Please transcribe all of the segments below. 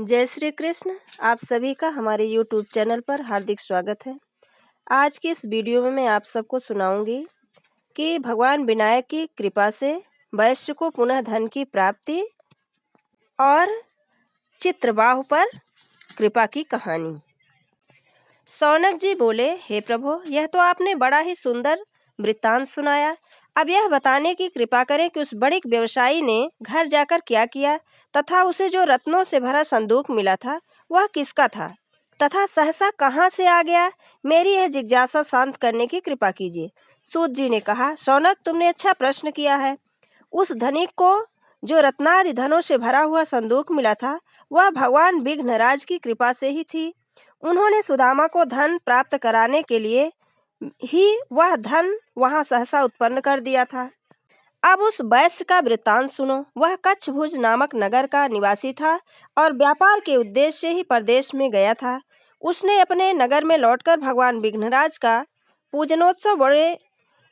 जय श्री कृष्ण। आप सभी का हमारे YouTube चैनल पर हार्दिक स्वागत है। आज की इस वीडियो में मैं आप सबको सुनाऊंगी कि भगवान विनायक की कृपा से वैश्य को पुनः धन की प्राप्ति और चित्रबाहु पर कृपा की कहानी। शौनक जी बोले, हे प्रभु, यह तो आपने बड़ा ही सुंदर वृत्तांत सुनाया। अब यह बताने की कृपा करें कि उस बड़े व्यवसायी ने घर जाकर क्या किया तथा उसे जो रत्नों से भरा संदूक मिला था वह किसका था तथा सहसा कहाँ से आ गया। मेरी यह जिज्ञासा शांत करने की कृपा कीजिए। सूत जी ने कहा, शौनक, तुमने अच्छा प्रश्न किया है। उस धनिक को जो रत्नादि धनों से भरा हुआ संदूक मिला था वह भगवान विघ्नराज की कृपा से ही थी। उन्होंने सुदामा को धन प्राप्त कराने के लिए ही वह धन वहां सहसा उत्पन्न कर दिया था। अब उस वैश्य का वृत्तांत सुनो। वह कच्छभुज नामक नगर का निवासी था और व्यापार के उद्देश्य से ही परदेश में गया था। उसने अपने नगर में लौटकर भगवान विघ्नराज का पूजनोत्सव बड़े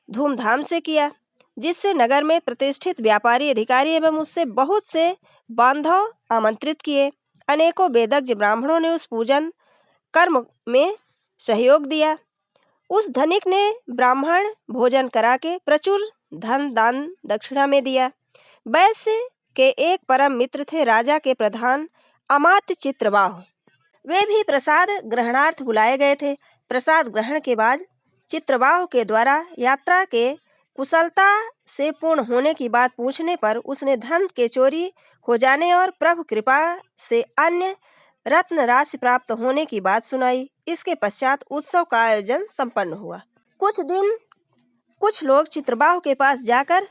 धूमधाम से किया, जिससे नगर में प्रतिष्ठित व्यापारी अधिकारी एवं उससे बहुत से बांधव आमंत्रित किए। अनेकों वेदज्ञ ब्राह्मणों ने उस पूजन कर्म में सहयोग दिया। उस धनिक ने ब्राह्मण भोजन करा के प्रचुर धन दान दक्षिणा में दिया। वैश्य के एक परम मित्र थे राजा के प्रधान अमात्य चित्रबाहु। वे भी प्रसाद ग्रहणार्थ बुलाए गए थे। प्रसाद ग्रहण के बाद चित्रबाहु के द्वारा यात्रा के कुशलता से पूर्ण होने की बात पूछने पर उसने धन के चोरी हो जाने और प्रभु कृपा से अन्य रत्न राशि प्राप्त होने की बात सुनाई। इसके पश्चात उत्सव का आयोजन संपन्न हुआ। कुछ दिन कुछ लोग चित्रबाहु के पास जाकर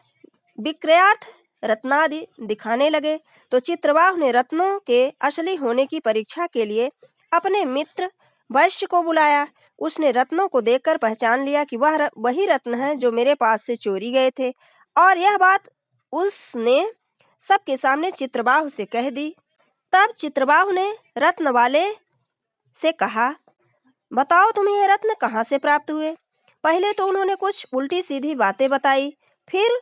विक्रयार्थ रत्नादि दिखाने लगे, तो चित्रबाहु ने रत्नों के असली होने की परीक्षा के लिए अपने मित्र वैश्य को बुलाया। उसने रत्नों को देखकर पहचान लिया कि वह वही रत्न है जो मेरे पास से चोरी गए थे, और यह बात उसने सबके सामने चित्रबाहु से कह दी। तब चित्रबाहु ने रत्न वाले से कहा, बताओ तुम्हें ये रत्न कहाँ से प्राप्त हुए। पहले तो उन्होंने कुछ उल्टी सीधी बातें बताई। फिर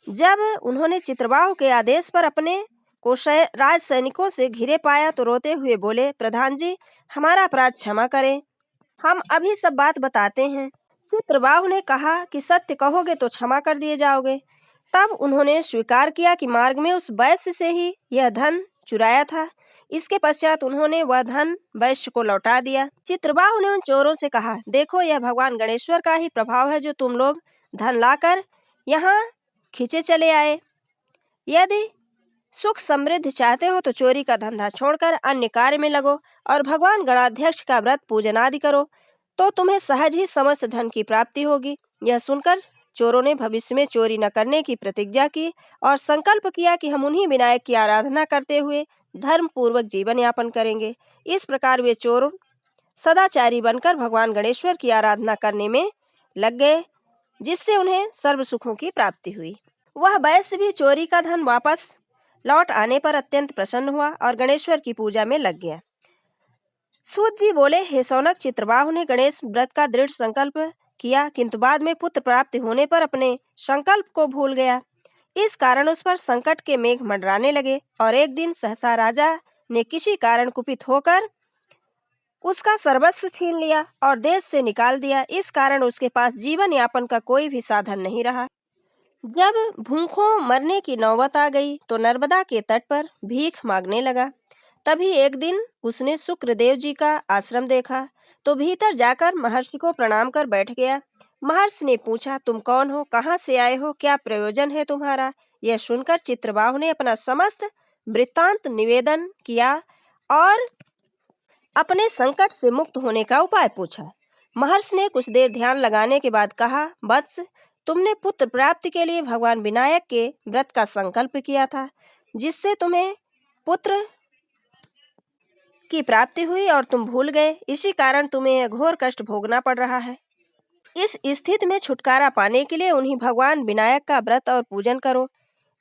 जब उन्होंने चित्रबाहु के आदेश पर अपने को राज सैनिकों से घिरे पाया तो रोते हुए बोले, प्रधान जी, हमारा अपराध क्षमा करें, हम अभी सब बात बताते हैं। चित्रबाहु ने कहा कि सत्य कहोगे तो क्षमा कर दिए जाओगे। तब उन्होंने स्वीकार किया कि मार्ग में उस वैश्य से ही यह धन चुराया था। इसके पश्चात उन्होंने वह धन वैश्य को लौटा दिया। चित्रबाहु ने उन चोरों से कहा, देखो, यह भगवान गणेश्वर का ही प्रभाव है जो तुम लोग धन लाकर यहाँ खींचे चले आए। यदि सुख समृद्धि चाहते हो तो चोरी का धंधा छोड़कर अन्य कार्य में लगो और भगवान गणाध्यक्ष का व्रत पूजन आदि करो, तो तुम्हें सहज ही समस्त धन की प्राप्ति होगी। यह सुनकर चोरों ने भविष्य में चोरी न करने की प्रतिज्ञा की और संकल्प किया कि हम उन्हीं विनायक की आराधना करते हुए धर्म पूर्वक जीवन यापन करेंगे। इस प्रकार वे चोर सदाचारी बनकर भगवान गणेश्वर की आराधना करने में लग गए, जिससे उन्हें सर्व सुखों की प्राप्ति हुई। वह वैश्य भी चोरी का धन वापस लौट आने पर अत्यंत प्रसन्न हुआ और गणेश्वर की पूजा में लग गया। सूत जी बोले, हे शौनक, चित्रबाहु ने गणेश व्रत का दृढ़ संकल्प किया, किंतु बाद में पुत्र प्राप्ति होने पर अपने संकल्प को भूल गया। इस कारण उस पर संकट के मेघ मंडराने लगे और एक दिन सहसा राजा ने किसी कारण कुपित होकर उसका सर्वस्व छीन लिया और देश से निकाल दिया। इस कारण उसके पास जीवन यापन का कोई भी साधन नहीं रहा। जब भूखों मरने की नौबत आ गई तो नर्मदा के तट पर भीख मांगने लगा। तभी एक दिन उसने शुक्रदेव जी का आश्रम देखा तो भीतर जाकर महर्षि को प्रणाम कर बैठ गया। महर्षि ने पूछा, तुम कौन हो, कहाँ से आए हो, क्या प्रयोजन है तुम्हारा। यह सुनकर चित्रबाहु ने अपना समस्त वृत्तांत निवेदन किया और अपने संकट से मुक्त होने का उपाय पूछा। महर्षि ने कुछ देर ध्यान लगाने के बाद कहा, वत्स, तुमने पुत्र प्राप्ति के लिए भगवान विनायक के व्रत का संकल्प किया था, जिससे तुम्हें पुत्र की प्राप्ति हुई और तुम भूल गए। इसी कारण तुम्हें यह घोर कष्ट भोगना पड़ रहा है। इस स्थिति में छुटकारा पाने के लिए उन्हीं भगवान विनायक का व्रत और पूजन करो,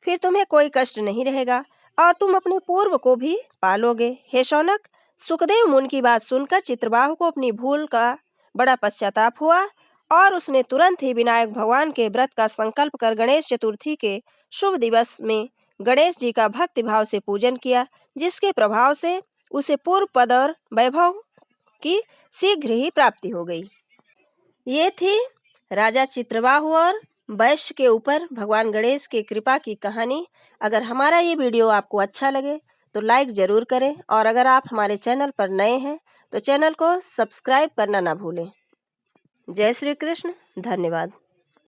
फिर तुम्हें कोई कष्ट नहीं रहेगा और तुम अपने पूर्व को भी पालोगे। हे शौनक, सुखदेव मुनि की बात सुनकर चित्रबाहु को अपनी भूल का बड़ा पश्चाताप हुआ और उसने तुरंत ही विनायक भगवान के व्रत का संकल्प कर गणेश चतुर्थी के शुभ दिवस में गणेश जी का भक्ति भाव से पूजन किया, जिसके प्रभाव से उसे पूर्व पद और वैभव की शीघ्र ही प्राप्ति हो गई। ये थी राजा चित्रबाहु और वैश्य के ऊपर भगवान गणेश की कृपा की कहानी। अगर हमारा ये वीडियो आपको अच्छा लगे तो लाइक ज़रूर करें, और अगर आप हमारे चैनल पर नए हैं तो चैनल को सब्सक्राइब करना ना भूलें। जय श्री कृष्ण। धन्यवाद।